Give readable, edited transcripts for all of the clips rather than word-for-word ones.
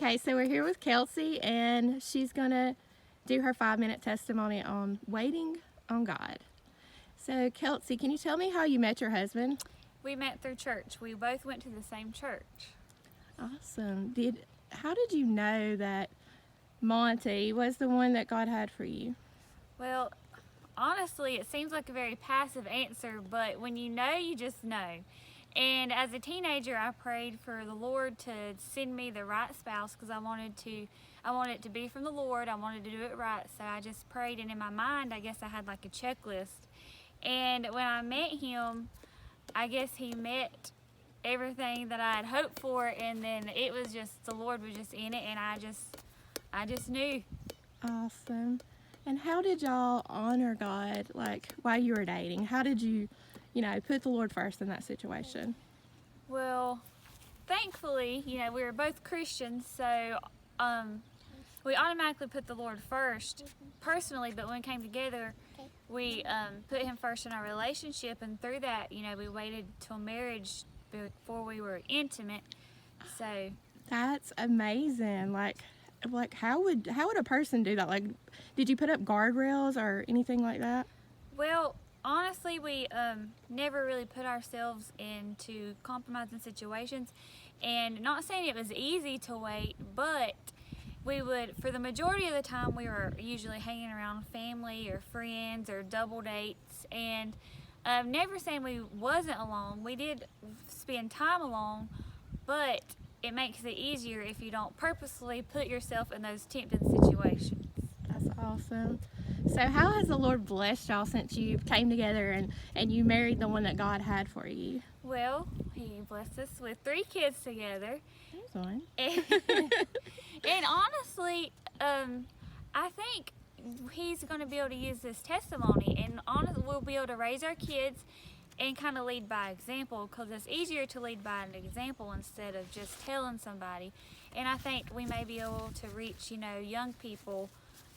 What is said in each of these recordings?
Okay, so we're here with Kelsey, and she's going to do her 5-minute testimony on waiting on God. So, Kelsey, can you tell me how you met your husband? We met through church. We both went to the same church. Awesome. How did you know that Monty was the one that God had for you? Well, honestly, it seems like a very passive answer, but when you know, you just know. And as a teenager, I prayed for the Lord to send me the right spouse because I wanted it to be from the Lord. I wanted to do it right. So I just prayed, and in my mind, I guess I had like a checklist. And when I met him, I guess he met everything that I had hoped for, and then it was just, the Lord was just in it, and I just knew. Awesome. And how did y'all honor God, like, while you were dating? How did you put the Lord first in that situation? Well, thankfully, we were both Christians, so we automatically put the Lord first personally, but when we came together, we put him first in our relationship, and through that, we waited till marriage before we were intimate. So That's amazing. Like how would a person do that? Like, did you put up guardrails or anything like that? well, honestly, we never really put ourselves into compromising situations, and not saying it was easy to wait, but we would, for the majority of the time, we were usually hanging around family or friends or double dates, and never saying we wasn't alone. We did spend time alone, but it makes it easier if you don't purposely put yourself in those tempting situations. That's awesome. So how has the Lord blessed y'all since you came together and you married the one that God had for you? Well, he blessed us with 3 kids together. There's one. And honestly, I think he's going to be able to use this testimony, and honestly, we'll be able to raise our kids and kind of lead by example, because it's easier to lead by an example instead of just telling somebody. And I think we may be able to reach, young people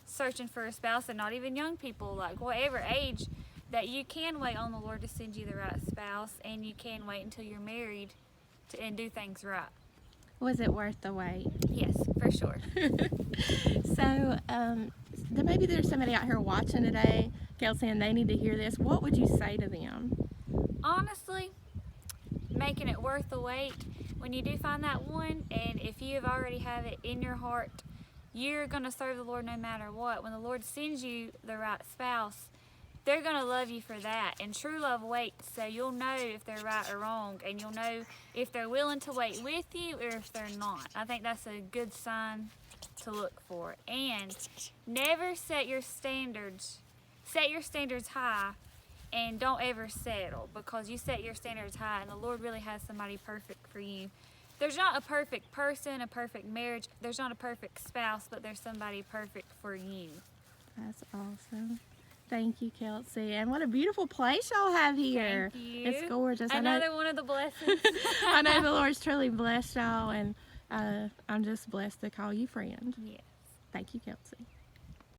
searching for a spouse, and not even young people, like whatever age, that you can wait on the Lord to send you the right spouse, and you can wait until you're married and do things right. Was it worth the wait? Yes, for sure. So, maybe there's somebody out here watching today, Kelsey, and they need to hear this. What would you say to them? Honestly, making it worth the wait. When you do find that one, and if you have already have it in your heart, you're going to serve the Lord no matter what. When the Lord sends you the right spouse, they're going to love you for that. And true love waits, so you'll know if they're right or wrong, and you'll know if they're willing to wait with you or if they're not. I think that's a good sign to look for. And never set your standards high, and don't ever settle, because you set your standards high, and the Lord really has somebody perfect for you. There's not a perfect person, a perfect marriage. There's not a perfect spouse, but there's somebody perfect for you. That's awesome. Thank you, Kelsey. And what a beautiful place y'all have here. Thank you. It's gorgeous. Another one of the blessings. I know the Lord's truly blessed y'all, and I'm just blessed to call you friend. Yes. Thank you, Kelsey.